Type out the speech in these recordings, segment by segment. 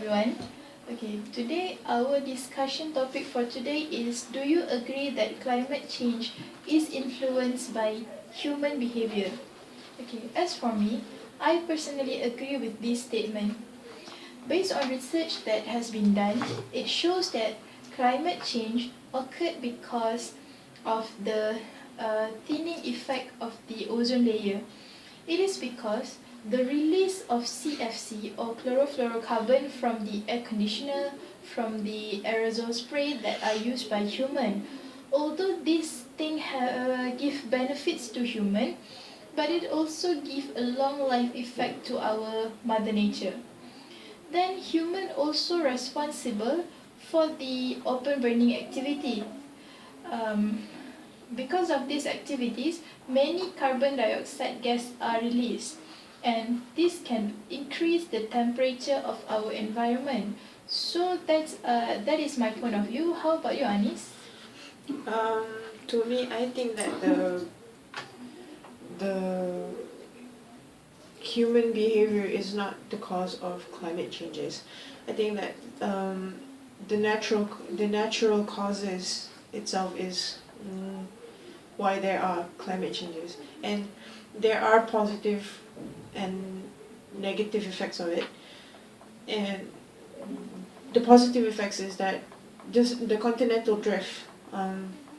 everyone. Okay, today our discussion topic for today is, do you agree that climate change is influenced by human behavior? Okay, as for me, I personally agree with this statement. Based on research that has been done, it shows that climate change occurred because of the thinning effect of the ozone layer. It is because the release of CFC or chlorofluorocarbon from the air conditioner, from the aerosol spray that are used by human. Although this thing give benefits to human, but it also give a long life effect to our mother nature. Then human also responsible for the open burning activity. Um, because of these activities, many carbon dioxide gas are released, and this can increase the temperature of our environment. So that is my point of view. How about you, Anis? Um, to me, I think that the human behavior is not the cause of climate changes. I think that the natural causes itself is why there are climate changes, and there are positive and negative effects of it. And the positive effects is that just the continental drift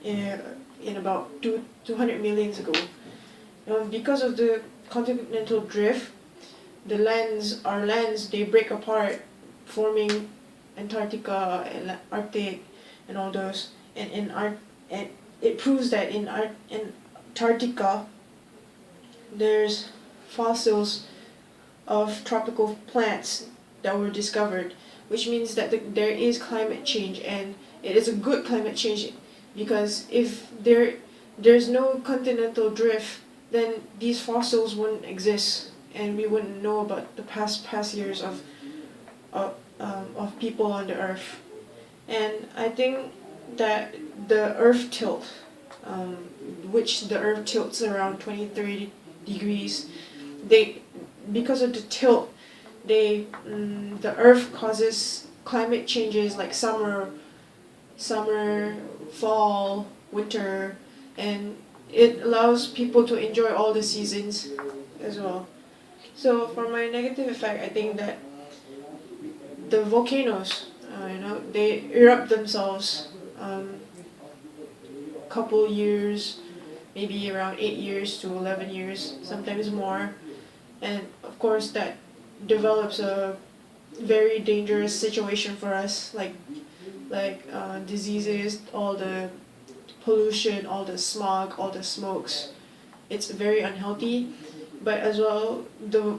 in about 200 million ago. Because of the continental drift, our lands, they break apart, forming Antarctica and Arctic and all those. And it proves that in Antarctica, there's fossils of tropical plants that were discovered, which means that there is climate change, and it is a good climate change, because if there's no continental drift, then these fossils wouldn't exist, and we wouldn't know about the past years of people on the earth. And I think that the earth tilt, which the earth tilts around 20-30 degrees, because of the tilt, the earth causes climate changes like summer, fall, winter, and it allows people to enjoy all the seasons as well. So for my negative effect, I think that the volcanoes, they erupt themselves couple years, maybe around 8 years to 11 years, sometimes more, and of course that develops a very dangerous situation for us, like diseases, all the pollution, all the smog, all the smokes. It's very unhealthy, but as well the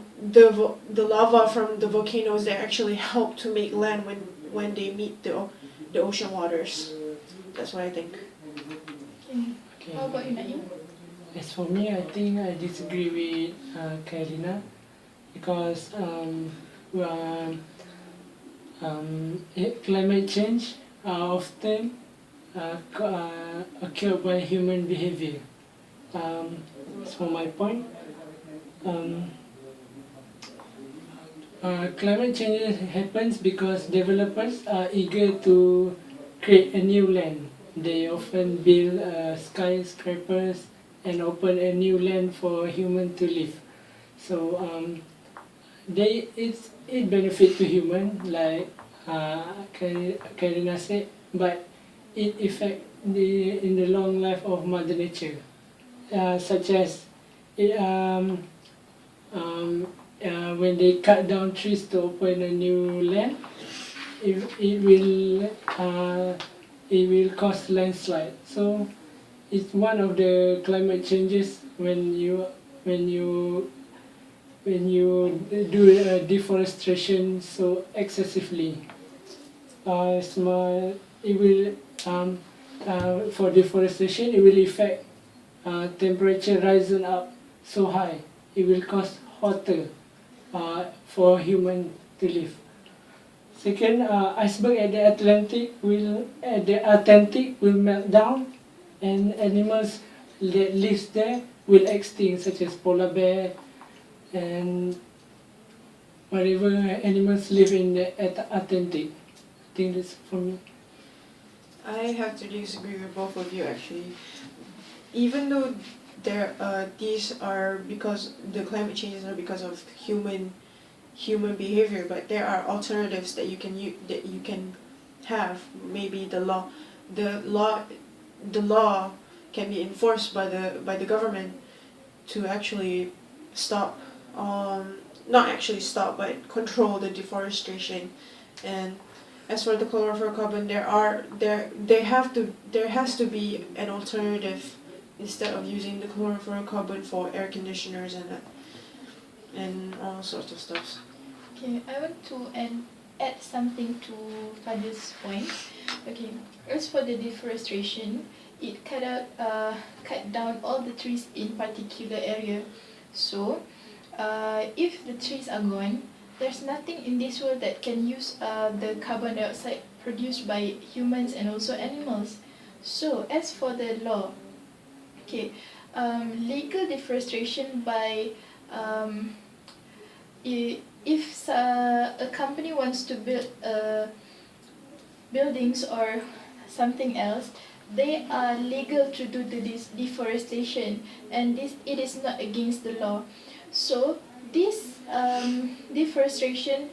lava from the volcanoes, they actually help to make land when they meet the ocean waters. That's what I think. Okay. How about you, Naim? As for me, I think I disagree with Karina, because climate change are often occurred by human behavior. As for my point, climate change happens because developers are eager to create a new land. They often build skyscrapers and open a new land for human to live. So it benefit to human, like Karina said, but it affect in the long life of Mother Nature, such as when they cut down trees to open a new land, it will cause landslide. So it's one of the climate changes when you do deforestation so excessively. It will for deforestation, it will affect temperature rising up so high. It will cause hotter for human to live. Second, iceberg at the Atlantic will melt down, and animals that live there will extinct, such as polar bear and whatever animals live in the Atlantic. I think that's for me. I have to disagree with both of you actually. Even though these are because the climate changes are because of human behavior, but there are alternatives that you can have. Maybe the law can be enforced by the government to actually stop, not actually stop, but control the deforestation. And as for the chlorofluorocarbon, there has to be an alternative instead of using the chlorofluorocarbon for air conditioners and all sorts of stuff. Okay, I want to add something to Fadil's point. Okay, as for the deforestation, it cut down all the trees in particular area. So, if the trees are gone, there's nothing in this world that can use the carbon dioxide produced by humans and also animals. So, as for the law, okay, legal deforestation by if a company wants to build buildings or something else, they are legal to do this deforestation, and it is not against the law. So this deforestation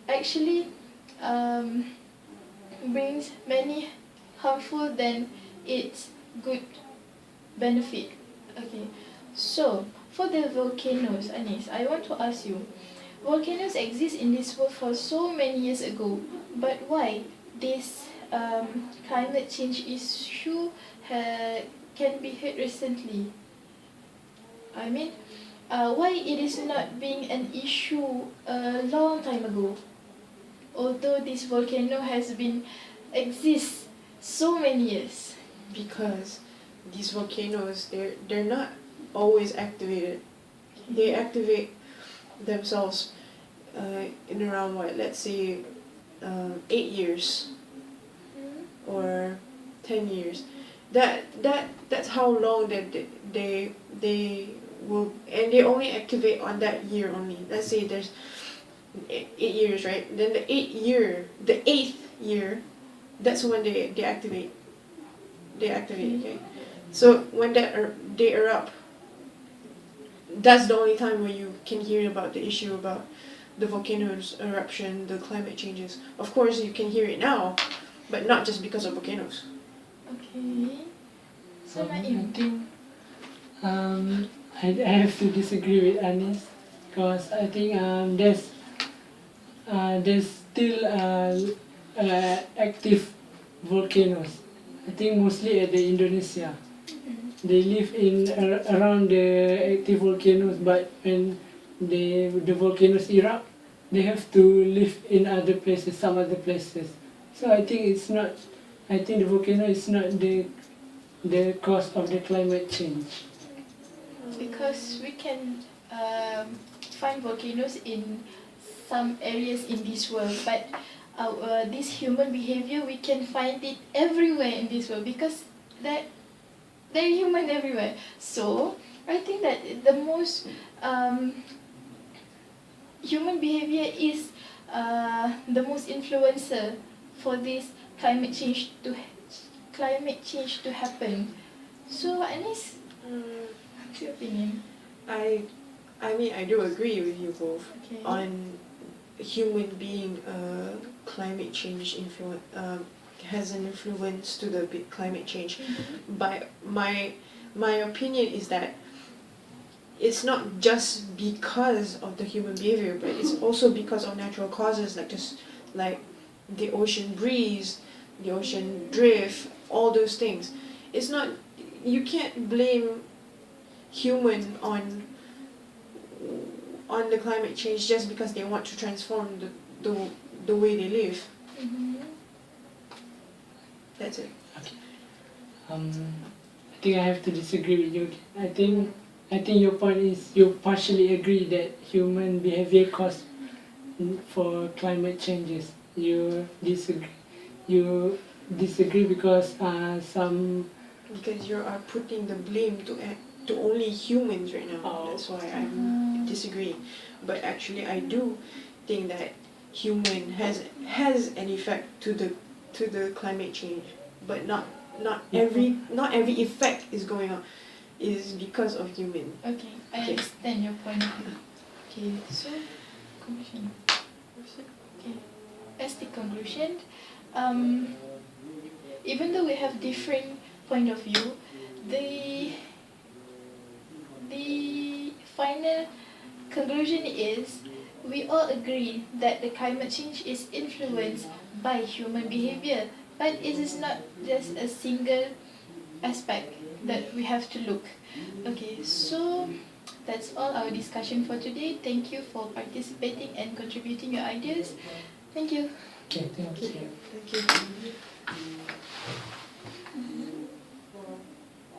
actually brings many harmful than its good benefit. Okay, so for the volcanoes, Anis, I want to ask you, volcanoes exist in this world for so many years ago, but why this climate change issue can be heard recently? I mean, why it is not being an issue a long time ago, although this volcano has been exist so many years? Because these volcanoes, they're not always activated. They activate themselves in around what, let's say 8 years or 10 years. That's how long that they will, and they only activate on that year only. Let's say there's 8 years, right? Then the eighth year, that's when they activate. Okay. So when they erupt, that's the only time when you can hear about the issue about the volcanoes eruption, the climate changes. Of course, you can hear it now, but not just because of volcanoes. Okay. So I Naim. think I have to disagree with Anis because I think there's still active volcanoes. I think mostly at the Indonesia. They live in around the active volcanoes, but when the volcanoes erupt, they have to live in other places, some other places. So I think it's not. I think the volcano is not the cause of the climate change. Because we can find volcanoes in some areas in this world, but this human behavior, we can find it everywhere in this world because they're human everywhere. So I think that the most human behavior is the most influencer for this climate change to happen. So Anis, what's your opinion? I mean, I do agree with you both Okay. on human being climate change has an influence to the big climate change. But my opinion is that it's not just because of the human behavior, but it's also because of natural causes, like the ocean breeze, the ocean drift, all those things. It's not, you can't blame human on the climate change just because they want to transform the way they live. That's it. Okay. I think I have to disagree with you. I think your point is you partially agree that human behavior cause for climate changes. You disagree. You disagree because some. Because you are putting the blame to only humans right now. Oh. That's why I'm disagree, but actually I do think that human has an effect to the climate change, but not every effect is going on is because of human. Okay, I Okay. understand your point of view. Okay, so conclusion. Okay, as the conclusion, um, even though we have different point of view, the final conclusion is we all agree that the climate change is influenced by human behavior, but it is not just a single aspect that we have to look. Okay, so that's all our discussion for today. Thank you for participating and contributing your ideas. Thank you. Okay, thank you. Thank you.